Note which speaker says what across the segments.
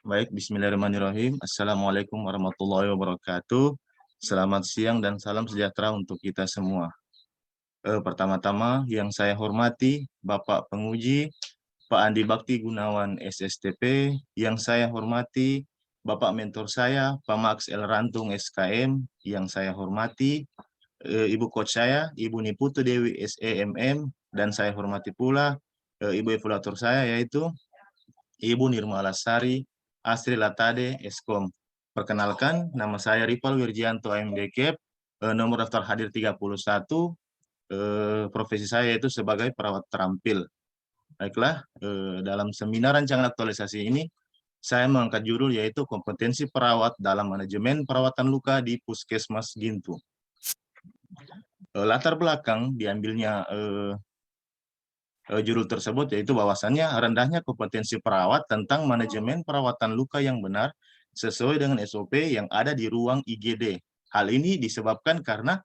Speaker 1: Baik, bismillahirrahmanirrahim. Assalamualaikum warahmatullahi wabarakatuh. Selamat siang dan salam sejahtera untuk kita semua. Pertama-tama yang saya hormati Bapak Penguji, Pak Andi Bakti Gunawan SSTP, yang saya hormati Bapak mentor saya, Pak Max L. Rantung SKM, yang saya hormati Ibu coach saya, Ibu Niputu Dewi SEMM, dan saya hormati pula Ibu evaluator saya yaitu Ibu Nirmala Sari, Astri Latade, Eskom. Perkenalkan, nama saya Ripal Wirjianto AMD nomor daftar hadir 31, profesi saya itu sebagai perawat terampil. Baiklah, dalam seminar rancangan aktualisasi ini, saya mengangkat judul yaitu kompetensi perawat dalam manajemen perawatan luka di Puskesmas Gintu. Latar belakang diambilnya judul tersebut yaitu bahwasannya rendahnya kompetensi perawat tentang manajemen perawatan luka yang benar sesuai dengan SOP yang ada di ruang IGD. Hal ini disebabkan karena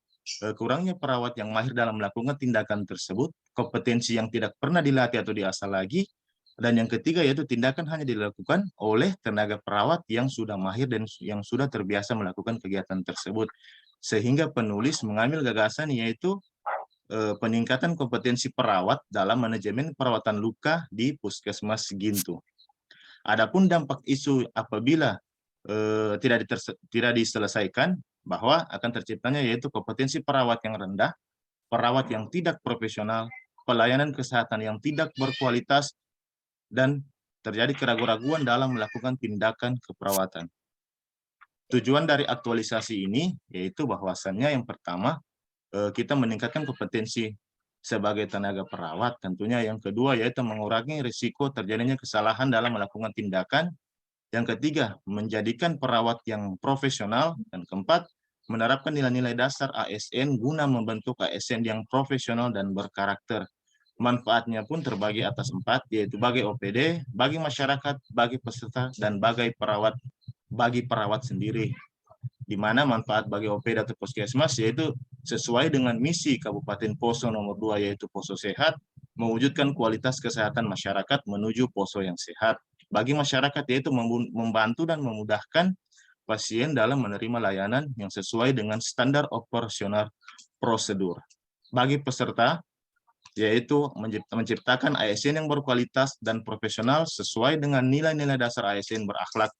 Speaker 1: kurangnya perawat yang mahir dalam melakukan tindakan tersebut, kompetensi yang tidak pernah dilatih atau diasah lagi, dan yang ketiga yaitu tindakan hanya dilakukan oleh tenaga perawat yang sudah mahir dan yang sudah terbiasa melakukan kegiatan tersebut. Sehingga penulis mengambil gagasan yaitu peningkatan kompetensi perawat dalam manajemen perawatan luka di Puskesmas Gintu. Adapun dampak isu apabila tidak diselesaikan, bahwa akan terciptanya yaitu kompetensi perawat yang rendah, perawat yang tidak profesional, pelayanan kesehatan yang tidak berkualitas, dan terjadi keraguan-raguan dalam melakukan tindakan keperawatan. Tujuan dari aktualisasi ini yaitu bahwasannya yang pertama, kita meningkatkan kompetensi sebagai tenaga perawat. Tentunya yang kedua yaitu mengurangi risiko terjadinya kesalahan dalam melakukan tindakan. Yang ketiga, menjadikan perawat yang profesional. Dan keempat, menerapkan nilai-nilai dasar ASN guna membentuk ASN yang profesional dan berkarakter. Manfaatnya pun terbagi atas empat, yaitu bagi OPD, bagi masyarakat, bagi peserta, dan bagi perawat sendiri, di mana manfaat bagi OPD atau Puskesmas yaitu sesuai dengan misi Kabupaten Poso nomor 2 yaitu Poso Sehat, mewujudkan kualitas kesehatan masyarakat menuju Poso yang sehat. Bagi masyarakat yaitu membantu dan memudahkan pasien dalam menerima layanan yang sesuai dengan standar operasional prosedur. Bagi peserta yaitu menciptakan ASN yang berkualitas dan profesional sesuai dengan nilai-nilai dasar ASN berakhlak.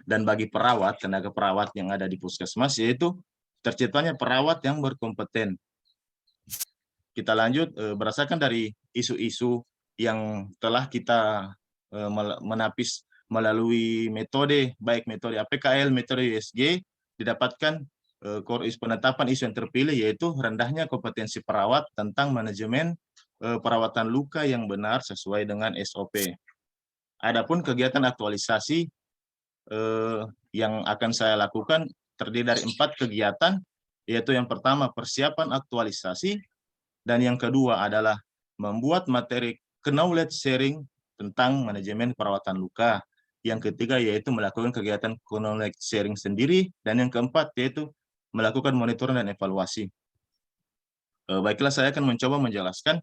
Speaker 1: Dan bagi perawat, tenaga perawat yang ada di puskesmas, yaitu terciptanya perawat yang berkompeten. Kita lanjut, berdasarkan dari isu-isu yang telah kita menapis melalui metode, baik metode APKL, metode USG, didapatkan penetapan isu yang terpilih, yaitu rendahnya kompetensi perawat tentang manajemen perawatan luka yang benar sesuai dengan SOP. Adapun kegiatan aktualisasi yang akan saya lakukan terdiri dari 4 kegiatan, yaitu yang pertama persiapan aktualisasi, dan yang kedua adalah membuat materi knowledge sharing tentang manajemen perawatan luka. Yang ketiga yaitu melakukan kegiatan knowledge sharing sendiri, dan yang keempat yaitu melakukan monitoring dan evaluasi. Baiklah, saya akan mencoba menjelaskan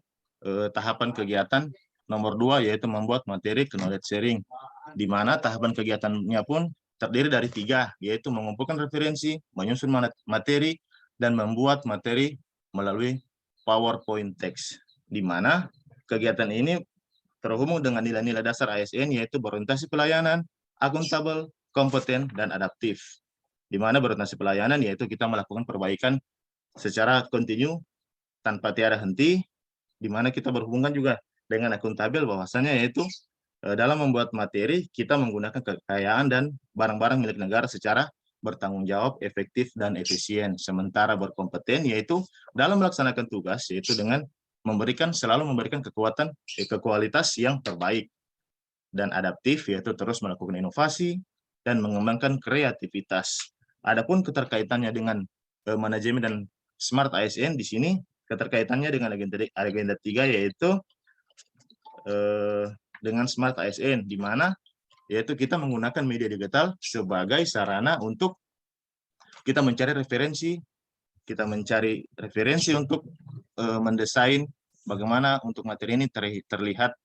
Speaker 1: tahapan kegiatan nomor 2 yaitu membuat materi knowledge sharing, di mana tahapan kegiatannya pun terdiri dari 3, yaitu mengumpulkan referensi, menyusun materi, dan membuat materi melalui PowerPoint text, di mana kegiatan ini terhubung dengan nilai-nilai dasar ASN yaitu berorientasi pelayanan, akuntabel, kompeten, dan adaptif. Di mana berorientasi pelayanan yaitu kita melakukan perbaikan secara kontinu tanpa tiada henti, di mana kita berhubungan juga dengan akuntabel bahwasannya yaitu dalam membuat materi kita menggunakan kekayaan dan barang-barang milik negara secara bertanggung jawab, efektif, dan efisien. Sementara berkompeten yaitu dalam melaksanakan tugas yaitu dengan selalu memberikan kualitas yang terbaik, dan adaptif yaitu terus melakukan inovasi dan mengembangkan kreativitas. Adapun keterkaitannya dengan manajemen dan smart ASN di sini keterkaitannya dengan agenda 3 yaitu dengan smart ASN, di mana yaitu kita menggunakan media digital sebagai sarana untuk kita mencari referensi untuk mendesain bagaimana untuk materi ini terlihat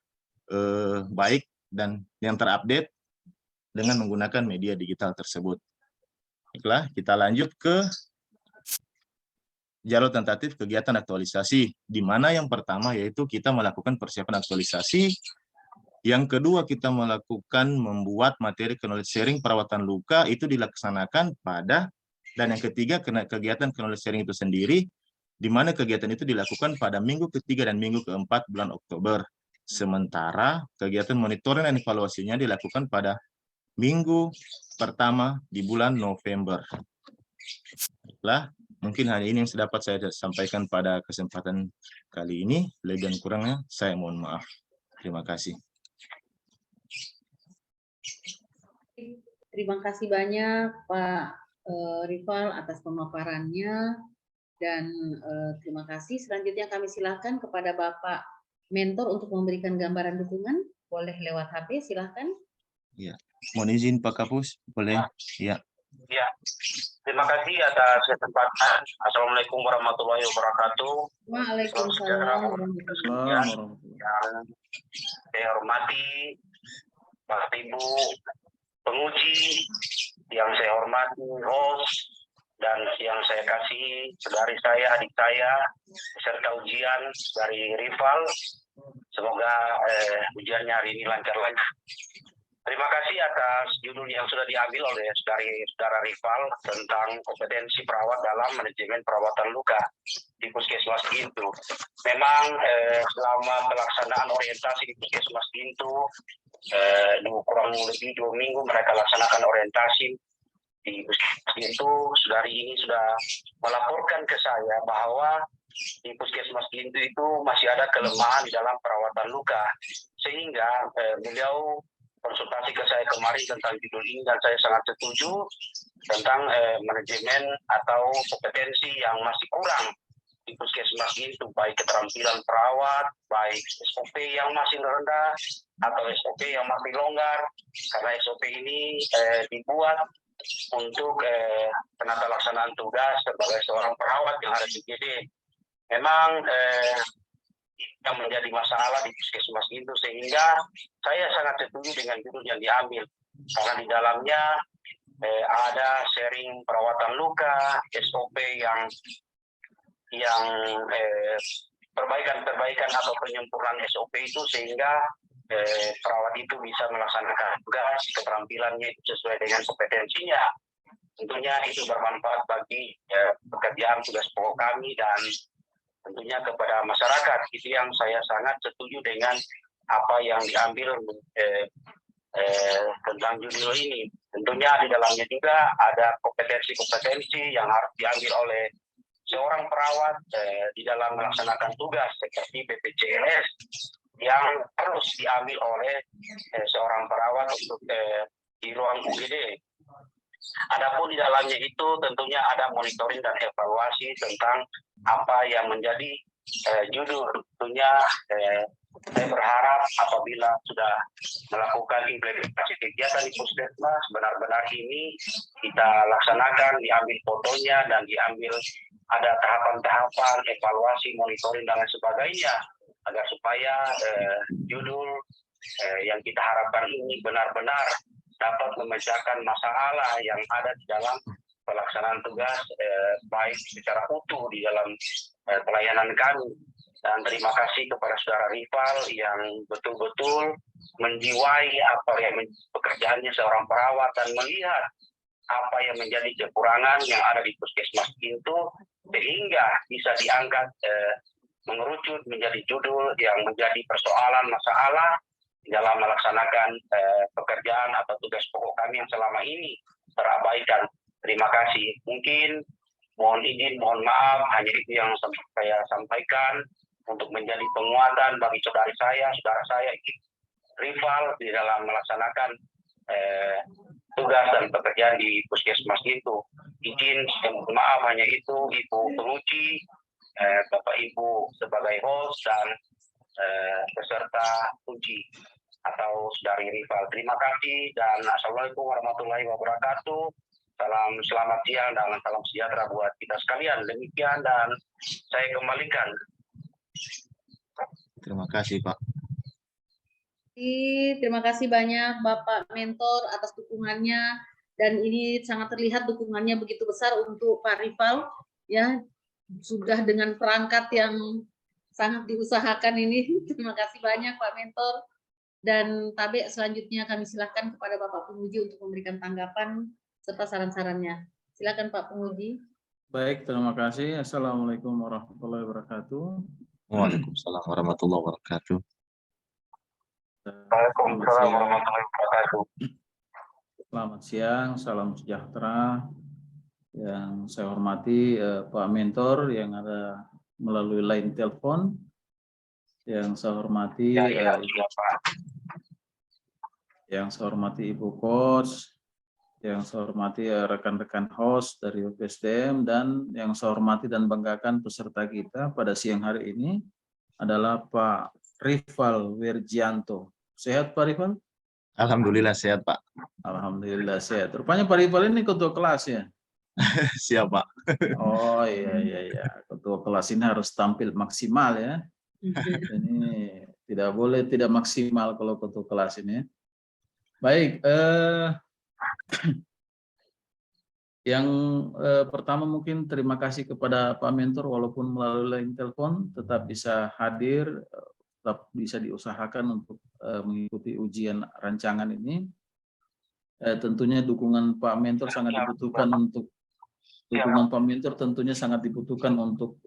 Speaker 1: baik dan yang terupdate, dengan menggunakan media digital tersebut. Baiklah, kita lanjut ke jalur tentatif kegiatan aktualisasi, di mana yang pertama yaitu kita melakukan persiapan aktualisasi, yang kedua kita melakukan membuat materi knowledge sharing perawatan luka itu dilaksanakan pada, dan yang ketiga kegiatan knowledge sharing itu sendiri, di mana kegiatan itu dilakukan pada minggu ketiga dan minggu keempat bulan Oktober. Sementara kegiatan monitoring dan evaluasinya dilakukan pada minggu pertama di bulan November. Lah, mungkin hanya ini yang dapat saya sampaikan pada kesempatan kali ini. Lebih dan kurangnya saya mohon maaf. Terima kasih.
Speaker 2: Terima kasih banyak Pak Rival atas pemaparannya, dan terima kasih. Selanjutnya kami silakan kepada Bapak Mentor untuk memberikan gambaran dukungan. Boleh lewat HP, silakan.
Speaker 1: Ya, mohon izin Pak Kapus, boleh? Ya.
Speaker 3: Ya, terima kasih atas kesempatan. Assalamualaikum warahmatullahi wabarakatuh.
Speaker 2: Waalaikumsalam warahmatullahi wabarakatuh.
Speaker 3: Yang saya hormati Bapak Ibu penguji, yang saya hormati host, dan yang saya kasih saudari saya, adik saya, peserta ujian dari Rival. Semoga ujiannya hari ini lancar-lancar. Terima kasih atas judul yang sudah diambil oleh saudara Rival tentang kompetensi perawat dalam manajemen perawatan luka di Puskesmas Gintu. Memang selama pelaksanaan orientasi di Puskesmas Gintu, kurang lebih 2 minggu mereka laksanakan orientasi di Puskesmas Gintu. Saudari ini sudah melaporkan ke saya bahwa di Puskesmas Gintu itu masih ada kelemahan di dalam perawatan luka, sehingga beliau konsultasi ke saya kemarin tentang judul ini, dan saya sangat setuju tentang manajemen atau kompetensi yang masih kurang di Puskesmas itu, baik keterampilan perawat, baik SOP yang masih rendah atau SOP yang masih longgar, karena SOP ini dibuat untuk penata laksanaan tugas sebagai seorang perawat yang ada di GD. Memang yang menjadi masalah di Puskesmas itu, sehingga saya sangat setuju dengan judul yang diambil, karena di dalamnya ada sharing perawatan luka, SOP yang perbaikan atau penyempurnaan SOP itu, sehingga perawat itu bisa melaksanakan tugas, keterampilannya itu sesuai dengan kompetensinya. Tentunya itu bermanfaat bagi pekerjaan tugas pokok kami dan tentunya kepada masyarakat. Itu yang saya sangat setuju dengan apa yang diambil tentang judul ini. Tentunya di dalamnya juga ada kompetensi-kompetensi yang harus diambil oleh seorang perawat di dalam melaksanakan tugas seperti BPJS yang harus diambil oleh seorang perawat untuk di ruang UGD. Adapun di dalamnya itu tentunya ada monitoring dan evaluasi tentang apa yang menjadi judul. Tentunya saya berharap apabila sudah melakukan implementasi kegiatan di Puskesmas, benar-benar ini kita laksanakan, diambil fotonya dan diambil ada tahapan-tahapan evaluasi, monitoring dan lain sebagainya, agar supaya judul yang kita harapkan ini benar-benar dapat memecahkan masalah yang ada di dalam pelaksanaan tugas baik secara utuh di dalam pelayanan kami. Dan terima kasih kepada saudara Rival yang betul-betul menjiwai apa yang pekerjaannya seorang perawat dan melihat apa yang menjadi kekurangan yang ada di Puskesmas itu, sehingga bisa diangkat mengerucut menjadi judul yang menjadi persoalan masalah dalam melaksanakan pekerjaan atau tugas pokok kami yang selama ini terabaikan. Terima kasih. Mungkin mohon izin, mohon maaf, hanya itu yang saya sampaikan untuk menjadi penguatan bagi saudara saya Rival di dalam melaksanakan tugas dan pekerjaan di Puskesmas itu. Izin, mohon maaf, hanya itu Ibu penguji, Bapak Ibu sebagai host dan peserta uji atau saudari Rival. Terima kasih dan assalamualaikum warahmatullahi wabarakatuh. Selamat siang dan salam sejahtera buat kita sekalian. Demikian dan saya kembalikan.
Speaker 1: Terima kasih Pak.
Speaker 2: Terima kasih banyak Bapak Mentor atas dukungannya, dan ini sangat terlihat dukungannya begitu besar untuk Pak Rival, ya, sudah dengan perangkat yang sangat diusahakan ini. Terima kasih banyak Pak Mentor. Dan Tabe, selanjutnya kami silakan kepada Bapak Penguji untuk memberikan tanggapan serta saran-sarannya. Silakan Pak Penguji.
Speaker 4: Baik, terima kasih. Assalamualaikum warahmatullahi wabarakatuh.
Speaker 1: Waalaikumsalam warahmatullahi wabarakatuh.
Speaker 3: Waalaikumsalam warahmatullahi wabarakatuh.
Speaker 4: Selamat siang, salam sejahtera. Yang saya hormati Pak Mentor yang ada melalui line telepon. Yang saya hormati yang saya hormati Ibu Coach, yang saya hormati rekan-rekan host dari UPSDM, dan yang saya hormati dan banggakan peserta kita pada siang hari ini adalah Pak Rival Wirjianto. Sehat Pak Rival?
Speaker 1: Alhamdulillah sehat Pak.
Speaker 4: Alhamdulillah sehat. Rupanya Pak Rival ini ketua kelas ya?
Speaker 1: Siap Pak.
Speaker 4: Oh iya. Ketua kelas ini harus tampil maksimal ya. Ini tidak boleh tidak maksimal kalau ketua kelas ini. Baik, yang pertama mungkin terima kasih kepada Pak Mentor walaupun melalui line telepon tetap bisa hadir, tetap bisa diusahakan untuk mengikuti ujian rancangan ini. Tentunya dukungan Pak Mentor sangat dibutuhkan untuk Pak Mentor tentunya sangat dibutuhkan untuk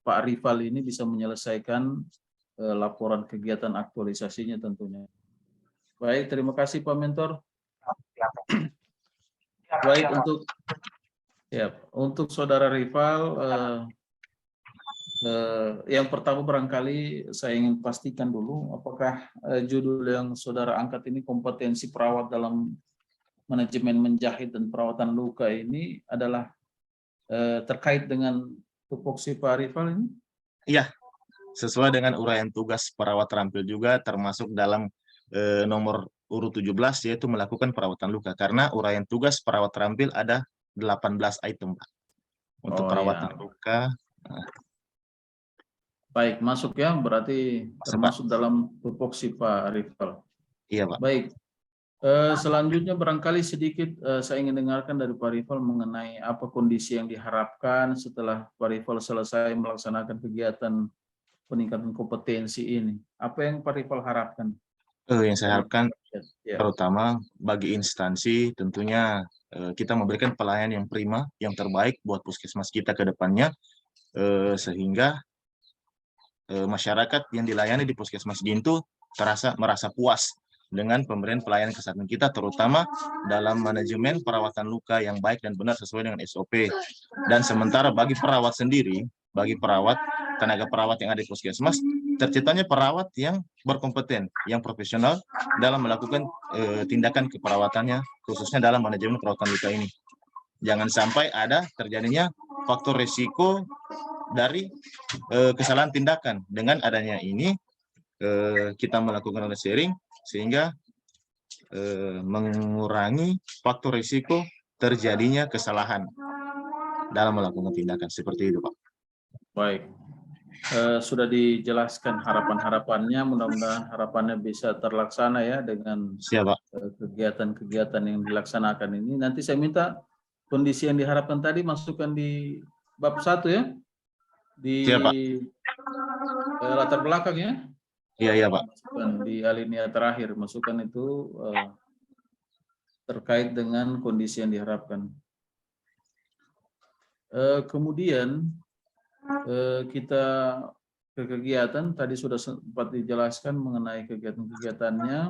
Speaker 4: Pak Rival ini bisa menyelesaikan laporan kegiatan aktualisasinya tentunya. Baik, terima kasih Pak Mentor. Baik, untuk saudara Rival, yang pertama barangkali saya ingin pastikan dulu apakah judul yang saudara angkat ini kompetensi perawat dalam manajemen menjahit dan perawatan luka ini adalah terkait dengan tupoksi Pak Rival ini?
Speaker 1: Iya, sesuai dengan uraian tugas perawat terampil juga termasuk dalam nomor urut 17 yaitu melakukan perawatan luka, karena uraian tugas perawat terampil ada 18 item Pak. Untuk perawatan luka.
Speaker 4: Baik, masuk ya, berarti termasuk dalam tupoksi Pak Rival.
Speaker 1: Iya Pak.
Speaker 4: Baik, selanjutnya barangkali sedikit saya ingin dengarkan dari Pak Rival mengenai apa kondisi yang diharapkan setelah Pak Rival selesai melaksanakan kegiatan peningkatan kompetensi ini. Apa yang Pak Rival harapkan?
Speaker 1: Yang saya harapkan terutama bagi instansi tentunya kita memberikan pelayanan yang prima, yang terbaik buat puskesmas kita ke depannya, sehingga masyarakat yang dilayani di puskesmas Gintu merasa puas dengan pemberian pelayanan kesehatan kita, terutama dalam manajemen perawatan luka yang baik dan benar sesuai dengan SOP. Dan sementara bagi perawat sendiri, bagi perawat, tenaga perawat yang ada di puskesmas, terciptanya perawat yang berkompeten, yang profesional dalam melakukan tindakan keperawatannya, khususnya dalam manajemen perawatan luka ini. Jangan sampai ada terjadinya faktor risiko dari kesalahan tindakan. Dengan adanya ini, kita melakukan sharing sehingga mengurangi faktor risiko terjadinya kesalahan dalam melakukan tindakan seperti itu Pak.
Speaker 4: Baik. Sudah dijelaskan harapan-harapannya, mudah-mudahan harapannya bisa terlaksana ya dengan kegiatan-kegiatan yang dilaksanakan ini. Nanti saya minta kondisi yang diharapkan tadi masukkan di bab 1 ya, di latar belakang ya.
Speaker 1: Iya Pak.
Speaker 4: Masukkan di alinea terakhir, masukkan itu terkait dengan kondisi yang diharapkan. Kemudian kita ke kegiatan, tadi sudah sempat dijelaskan mengenai kegiatan-kegiatannya,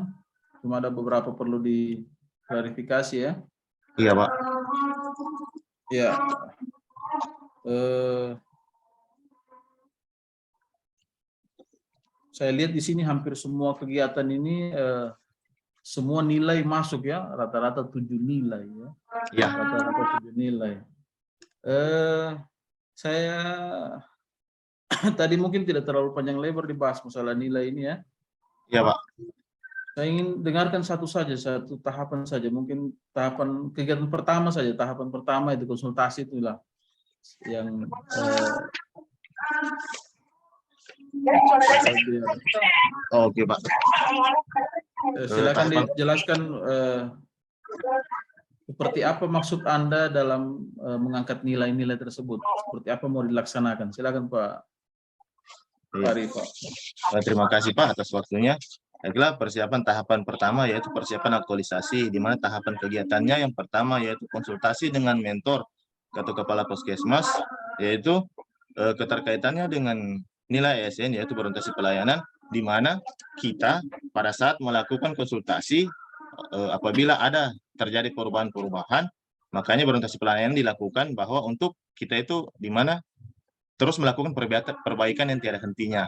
Speaker 4: cuma ada beberapa perlu diklarifikasi ya.
Speaker 1: Iya Pak.
Speaker 4: Ya, saya lihat di sini hampir semua kegiatan ini semua nilai masuk ya, rata-rata 7 nilai ya.
Speaker 1: Ya.
Speaker 4: Rata-rata 7 nilai. Saya tadi mungkin tidak terlalu panjang lebar dibahas masalah nilai ini ya.
Speaker 1: Iya Pak.
Speaker 4: Saya ingin dengarkan satu tahapan saja, mungkin tahapan kegiatan pertama saja, tahapan pertama itu konsultasi itulah yang
Speaker 1: Oke, Pak.
Speaker 4: Silakan
Speaker 1: Tahapan-
Speaker 4: dijelaskan seperti apa maksud Anda dalam mengangkat nilai-nilai tersebut. Seperti apa mau dilaksanakan. Silakan Pak Rifa.
Speaker 1: Terima kasih Pak atas waktunya. Baiklah, persiapan tahapan pertama yaitu persiapan aktualisasi, di mana tahapan kegiatannya yang pertama yaitu konsultasi dengan mentor atau kepala puskesmas, yaitu keterkaitannya dengan nilai ASN yaitu berorientasi pelayanan, di mana kita pada saat melakukan konsultasi apabila ada terjadi perubahan-perubahan, makanya berorientasi pelayanan dilakukan bahwa untuk kita itu di mana terus melakukan perbaikan yang tiada hentinya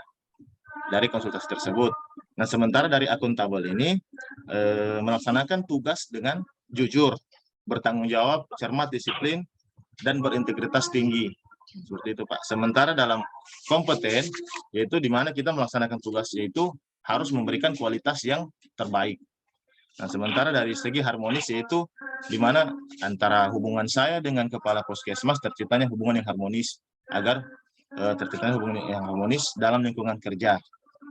Speaker 1: dari konsultasi tersebut. Nah, sementara dari akuntabel ini melaksanakan tugas dengan jujur, bertanggung jawab, cermat, disiplin, dan berintegritas tinggi. Seperti itu, Pak. Sementara dalam kompeten, yaitu di mana kita melaksanakan tugas yaitu harus memberikan kualitas yang terbaik. Nah, sementara dari segi harmonis yaitu di mana antara hubungan saya dengan kepala puskesmas terciptanya hubungan yang harmonis, agar terciptanya hubungan yang harmonis dalam lingkungan kerja,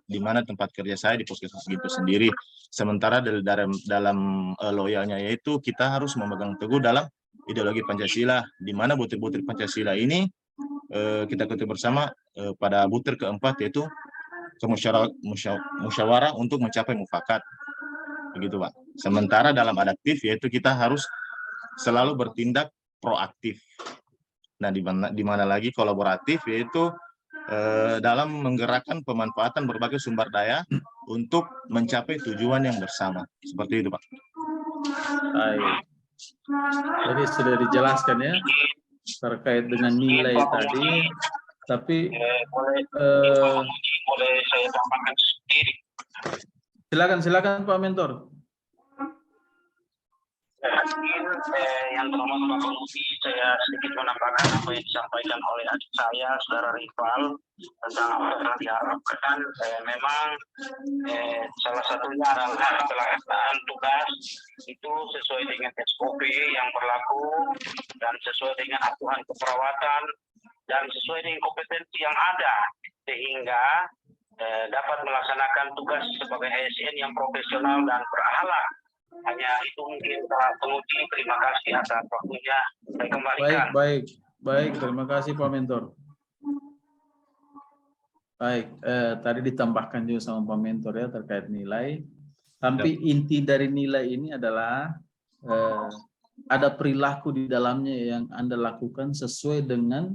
Speaker 1: di mana tempat kerja saya di puskesmas itu sendiri. Sementara dalam loyalnya yaitu kita harus memegang teguh dalam ideologi Pancasila, di mana butir-butir Pancasila ini kita ketahui bersama pada butir keempat yaitu musyawarah untuk mencapai mufakat. Begitu, Pak. Sementara dalam adaptif yaitu kita harus selalu bertindak proaktif. Nah, di mana lagi kolaboratif yaitu dalam menggerakkan pemanfaatan berbagai sumber daya untuk mencapai tujuan yang bersama. Seperti itu, Pak.
Speaker 4: Baik. Jadi sudah dijelaskan ya terkait dengan nilai tadi, tapi
Speaker 3: boleh saya tambahkan sendiri.
Speaker 4: silakan Pak Mentor.
Speaker 3: Yang pertama saya sedikit menambahkan apa yang disampaikan oleh adik saya, saudara Rival, tentang apa yang diharapkan. Memang salah satunya adalah pelaksanaan tugas itu sesuai dengan SOP yang berlaku dan sesuai dengan aturan keperawatan dan sesuai dengan kompetensi yang ada, sehingga dapat melaksanakan tugas sebagai ASN yang profesional dan berakhlak. Hanya itu mungkin Pak Penguji. Terima kasih atas waktunya. Saya kembalikan.
Speaker 4: Baik. Terima kasih Pak Mentor. Baik, tadi ditambahkan juga sama Pak Mentor ya terkait nilai. Tapi inti dari nilai ini adalah ada perilaku di dalamnya yang Anda lakukan sesuai dengan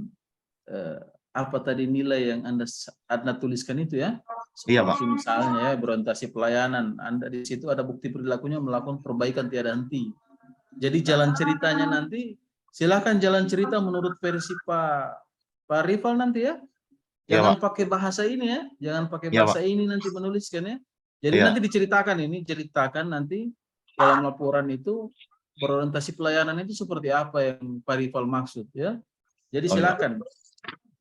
Speaker 4: apa tadi nilai yang Anda tuliskan itu ya.
Speaker 1: Iya, Pak.
Speaker 4: Misalnya ya berorientasi pelayanan, Anda di situ ada bukti perilakunya melakukan perbaikan tiada henti. Jadi jalan ceritanya nanti silakan jalan cerita menurut versi Pak Rival nanti ya. Jangan pakai bahasa ini ya, jangan pakai bahasa ini nanti menuliskan ya. Jadi nanti ceritakan nanti dalam laporan itu berorientasi pelayanan itu seperti apa yang Pak Rival maksud ya. Jadi silakan.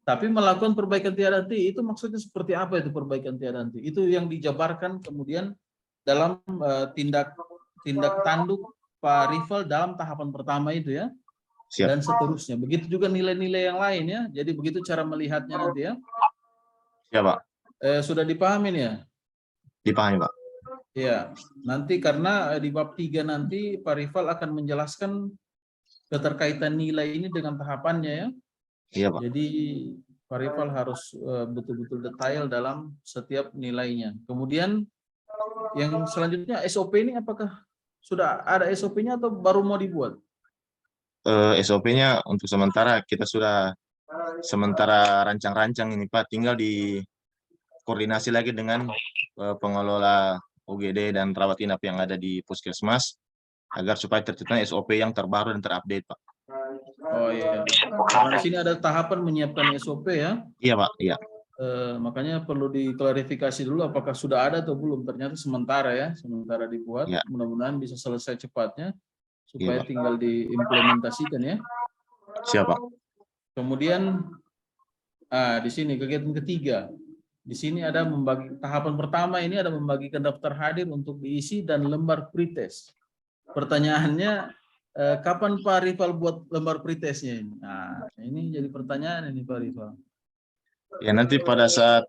Speaker 4: Tapi melakukan perbaikan tiada henti itu maksudnya seperti apa itu perbaikan tiada henti? Itu yang dijabarkan kemudian dalam tindak tanduk Pak Rival dalam tahapan pertama itu ya. Siap. Dan seterusnya. Begitu juga nilai-nilai yang lain ya. Jadi begitu cara melihatnya nanti ya.
Speaker 1: Ya, Pak.
Speaker 4: Sudah dipahamin ya?
Speaker 1: Dipahami, Pak.
Speaker 4: Ya, nanti karena di bab 3 nanti Pak Rival akan menjelaskan keterkaitan nilai ini dengan tahapannya ya.
Speaker 1: Iya, Pak.
Speaker 4: Jadi Pak Rival harus betul-betul detail dalam setiap nilainya. Kemudian yang selanjutnya SOP ini apakah sudah ada SOP-nya atau baru mau dibuat?
Speaker 1: SOP-nya untuk sementara kita sudah rancang-rancang ini Pak, tinggal dikoordinasi lagi dengan pengelola UGD dan rawat inap yang ada di puskesmas agar supaya tercipta SOP yang terbaru dan terupdate, Pak.
Speaker 4: Oh iya. Karena di sini ada tahapan menyiapkan SOP ya.
Speaker 1: Iya, Pak. Iya.
Speaker 4: Makanya perlu diklarifikasi dulu apakah sudah ada atau belum. Ternyata sementara dibuat. Ya. Mudah-mudahan bisa selesai cepatnya supaya tinggal diimplementasikan ya.
Speaker 1: Siap, Pak.
Speaker 4: Kemudian di sini kegiatan ketiga. Di sini ada tahapan pertama ini ada membagikan daftar hadir untuk diisi dan lembar pretest. Pertanyaannya kapan Pak Rival buat lembar pretestnya ini? Nah, ini jadi pertanyaan ini Pak Rival.
Speaker 1: Ya, nanti pada saat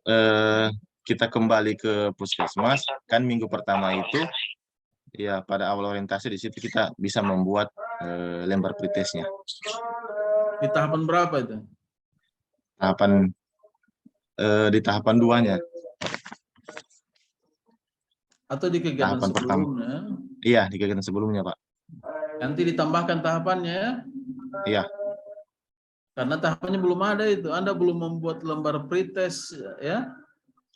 Speaker 1: kita kembali ke puskesmas, kan minggu pertama itu, ya pada awal orientasi di situ kita bisa membuat lembar pretestnya.
Speaker 4: Di tahapan berapa itu?
Speaker 1: Tahapan di tahapan 2-nya.
Speaker 4: Atau di kegiatan
Speaker 1: Tahapan pertama.
Speaker 4: sebelumnya?
Speaker 1: Iya, di kegiatan sebelumnya, Pak.
Speaker 4: Nanti ditambahkan tahapannya ya?
Speaker 1: Iya,
Speaker 4: Karena tahapannya belum ada itu. Anda belum membuat lembar pretest ya,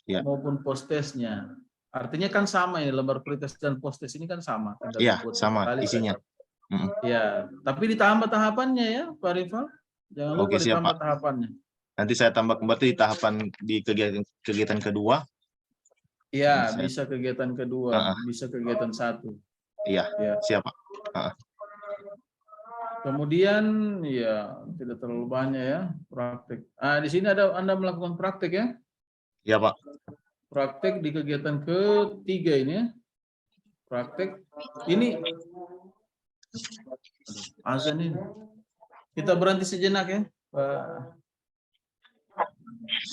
Speaker 1: iya,
Speaker 4: maupun post-testnya. Artinya kan sama ini, lembar pretest dan post-test ini kan sama. Tinggal
Speaker 1: iya,
Speaker 4: dibuat
Speaker 1: sama
Speaker 4: sekali
Speaker 1: isinya.
Speaker 4: saja. Ya, tapi ditambah tahapannya ya, Pak Rival. Jangan lupa
Speaker 1: Oke, siap,
Speaker 4: ditambah
Speaker 1: Pak.
Speaker 4: tahapannya.
Speaker 1: Nanti saya tambah kembali di tahapan di kegiatan kedua.
Speaker 4: Iya,
Speaker 1: Saya-
Speaker 4: bisa kegiatan kedua, bisa kegiatan 1.
Speaker 1: Iya,
Speaker 4: Ya.
Speaker 1: siap, Pak.
Speaker 4: Kemudian ya tidak terlalu banyak ya praktek. Di sini ada Anda melakukan praktek ya?
Speaker 1: Iya, Pak.
Speaker 4: Praktek di kegiatan ketiga ini ya. Praktek ini azan ini. Kita berhenti sejenak ya, Pak.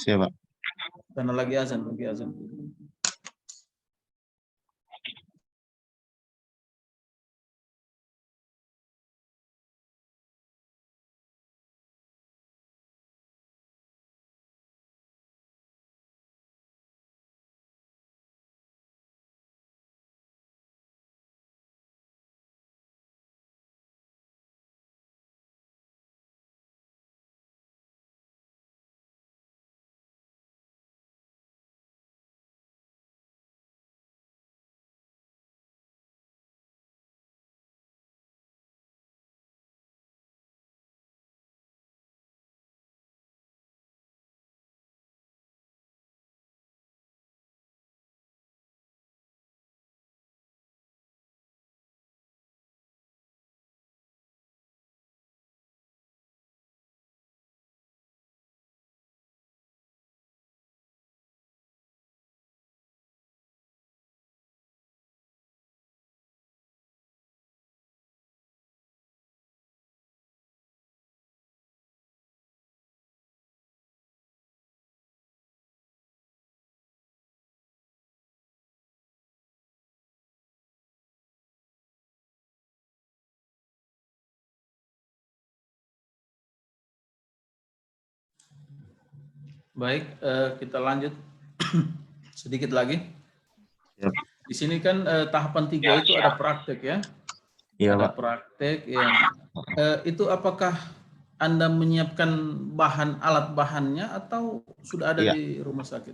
Speaker 1: Siap, Pak.
Speaker 4: Karena lagi azan. Baik, kita lanjut sedikit lagi.
Speaker 1: Siap.
Speaker 4: Di sini kan tahapan 3 itu ada praktek ya.
Speaker 1: Iya,
Speaker 4: Ada
Speaker 1: Pak.
Speaker 4: praktek yang itu apakah Anda menyiapkan alat bahannya atau sudah ada
Speaker 1: Iya.
Speaker 4: di rumah sakit?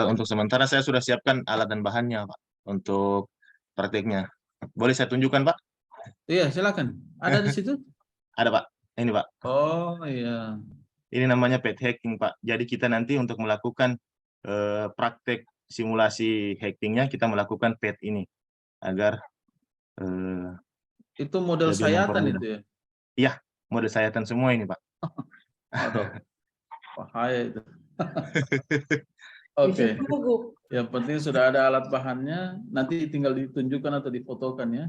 Speaker 1: Untuk sementara saya sudah siapkan alat dan bahannya, Pak, untuk prakteknya. Boleh saya tunjukkan, Pak?
Speaker 4: Iya, silakan. Ada di situ?
Speaker 1: Ada, Pak. Ini, Pak.
Speaker 4: Oh iya.
Speaker 1: Ini namanya pet hacking, Pak. Jadi kita nanti untuk melakukan praktek simulasi hackingnya, kita melakukan pet ini agar
Speaker 4: Itu model
Speaker 1: lebih
Speaker 4: sayatan
Speaker 1: mempermudah.
Speaker 4: itu ya?
Speaker 1: Iya, mode sayatan semua ini, Pak.
Speaker 4: Aduh, bahaya itu. Oke, yang penting sudah ada alat bahannya, nanti tinggal ditunjukkan atau difotokan ya.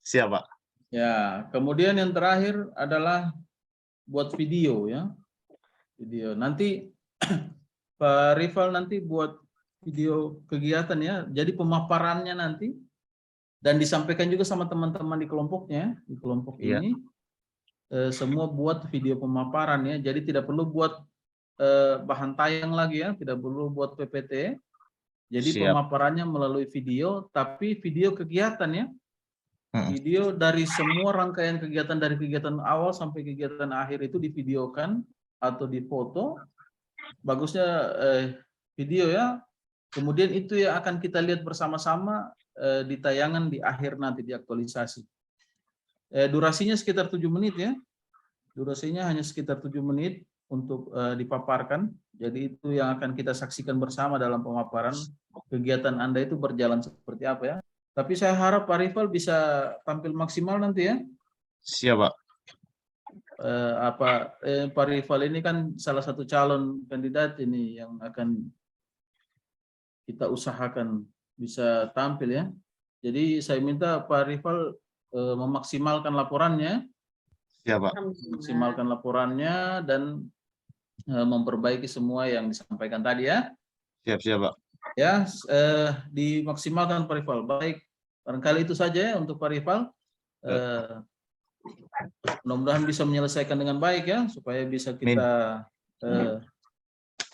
Speaker 1: Siap, Pak.
Speaker 4: Ya, kemudian yang terakhir adalah buat video ya. Video. Nanti Pak Rival nanti buat video kegiatan ya. Jadi pemaparannya nanti dan disampaikan juga sama teman-teman di kelompoknya, di kelompok
Speaker 1: Iya.
Speaker 4: ini semua buat video pemaparan ya. Jadi tidak perlu buat bahan tayang lagi ya, tidak perlu buat PPT. Jadi
Speaker 1: Siap.
Speaker 4: pemaparannya melalui video, tapi video kegiatan ya. Video dari semua rangkaian kegiatan dari kegiatan awal sampai kegiatan akhir itu divideokan atau difoto. Bagusnya video ya. Kemudian itu yang akan kita lihat bersama-sama di tayangan di akhir nanti di aktualisasi. Durasinya sekitar 7 menit ya. Durasinya hanya sekitar 7 menit untuk dipaparkan. Jadi itu yang akan kita saksikan bersama dalam pemaparan kegiatan Anda itu berjalan seperti apa ya. Tapi saya harap Pak Rival bisa tampil maksimal nanti ya.
Speaker 1: Siap, Pak.
Speaker 4: Pak Rival ini kan salah satu calon kandidat ini yang akan kita usahakan bisa tampil ya. Jadi saya minta Pak Rival memaksimalkan laporannya.
Speaker 1: Siap, Pak.
Speaker 4: Maksimalkan laporannya dan memperbaiki semua yang disampaikan tadi ya.
Speaker 1: Siap, Pak.
Speaker 4: Ya, dimaksimalkan Pak Rival. Baik, barangkali itu saja ya untuk Pak Rival. Mudah-mudahan bisa menyelesaikan dengan baik ya, supaya bisa kita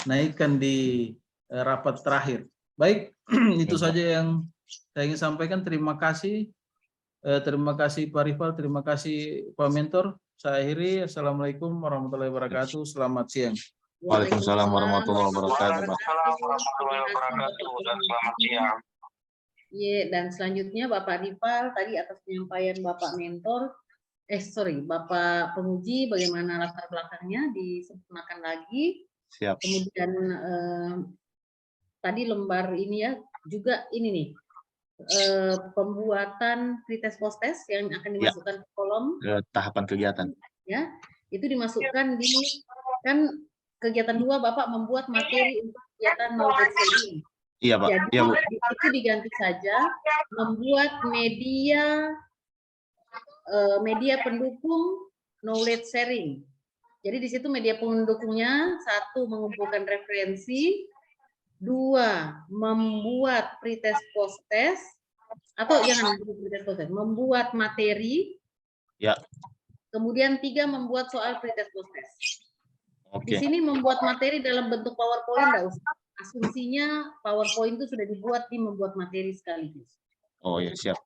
Speaker 4: naikkan di rapat terakhir. Baik, itu saja yang saya ingin sampaikan. Terima kasih Pak Rival, terima kasih Pak Mentor. Saya akhiri. Assalamualaikum warahmatullahi wabarakatuh. Selamat siang.
Speaker 1: Waalaikumsalam warahmatullahi wabarakatuh, Pak.
Speaker 3: Waalaikumsalam warahmatullahi wabarakatuh dan selamat siang.
Speaker 2: Dan selanjutnya Bapak Rival tadi atas penyampaian Bapak Mentor, Bapak Penguji, bagaimana latar belakangnya disempurnakan lagi.
Speaker 1: Siap.
Speaker 2: Kemudian tadi lembar ini ya, juga ini nih, pembuatan pretest post-test yang akan dimasukkan ke kolom.
Speaker 1: Tahapan kegiatan.
Speaker 2: Ya, itu dimasukkan di, kan kegiatan 2 Bapak membuat materi untuk kegiatan knowledge sharing.
Speaker 1: Iya, Pak.
Speaker 2: Jadi
Speaker 1: Iya, Bu.
Speaker 2: itu diganti saja, membuat media pendukung knowledge sharing. Jadi di situ media pendukungnya 1 mengumpulkan referensi, 2 membuat pretest post-test, atau jangan pretest post-test, membuat materi.
Speaker 1: Ya.
Speaker 2: Kemudian 3 membuat soal pretest post-test.
Speaker 1: Oke.
Speaker 2: Di sini membuat materi dalam bentuk PowerPoint enggak usah. Asumsinya PowerPoint itu sudah dibuat di membuat materi sekaligus.
Speaker 1: Oh ya, siap.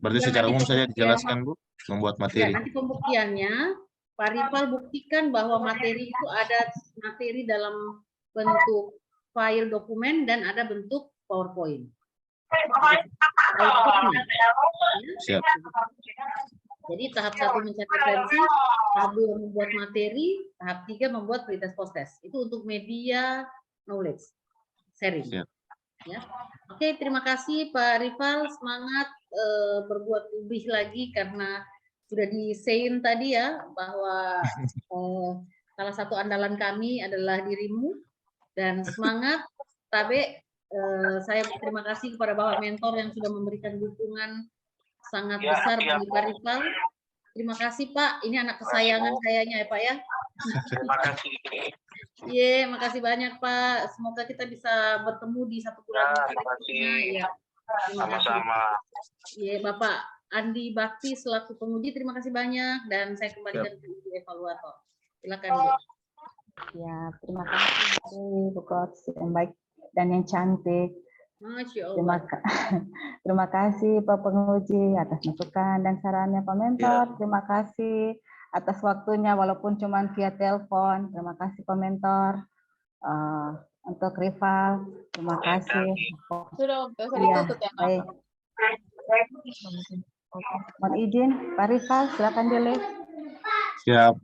Speaker 1: Berarti secara umum saja dijelaskan, Bu, membuat materi.
Speaker 2: Ya, nanti pembuktiannya Pak Rival buktikan bahwa materi itu ada materi dalam bentuk file dokumen dan ada bentuk PowerPoint.
Speaker 1: Siap.
Speaker 2: Jadi tahap 1 mencari referensi, tahap 2 membuat materi, tahap 3 membuat pretest post-test. Itu untuk media knowledge sharing.
Speaker 1: Siap.
Speaker 2: Ya. Oke, terima kasih Pak Rival, semangat berbuat lebih lagi karena sudah di-say tadi ya bahwa salah satu andalan kami adalah dirimu, dan semangat. Tapi saya berterima kasih kepada Bapak Mentor yang sudah memberikan dukungan sangat besar bagi Pak Rival. Terima kasih Pak, ini anak kesayangan sayanya ya Pak ya.
Speaker 3: Terima kasih.
Speaker 2: Iya, makasih banyak Pak. Semoga kita bisa bertemu di 1 bulan
Speaker 3: berikutnya.
Speaker 2: Ya.
Speaker 3: Sama-sama.
Speaker 2: Iya, Bapak Andi Bakti selaku penguji, terima kasih banyak, dan saya kembalikan ke Ibu Evaluator. Silakan Bu.
Speaker 5: Ya, terima kasih Bu Coach yang baik dan yang cantik.
Speaker 2: Masya Allah.
Speaker 5: Terima kasih Pak Penguji atas masukan dan sarannya Pak Mentor. Terima kasih atas waktunya walaupun cuma via telepon. Terima kasih Pak Mentor. Untuk rival, terima kasih.
Speaker 6: Sudah
Speaker 5: Ya, baik. Mohon izin Pak Rival, silakan dulu.
Speaker 1: Siap.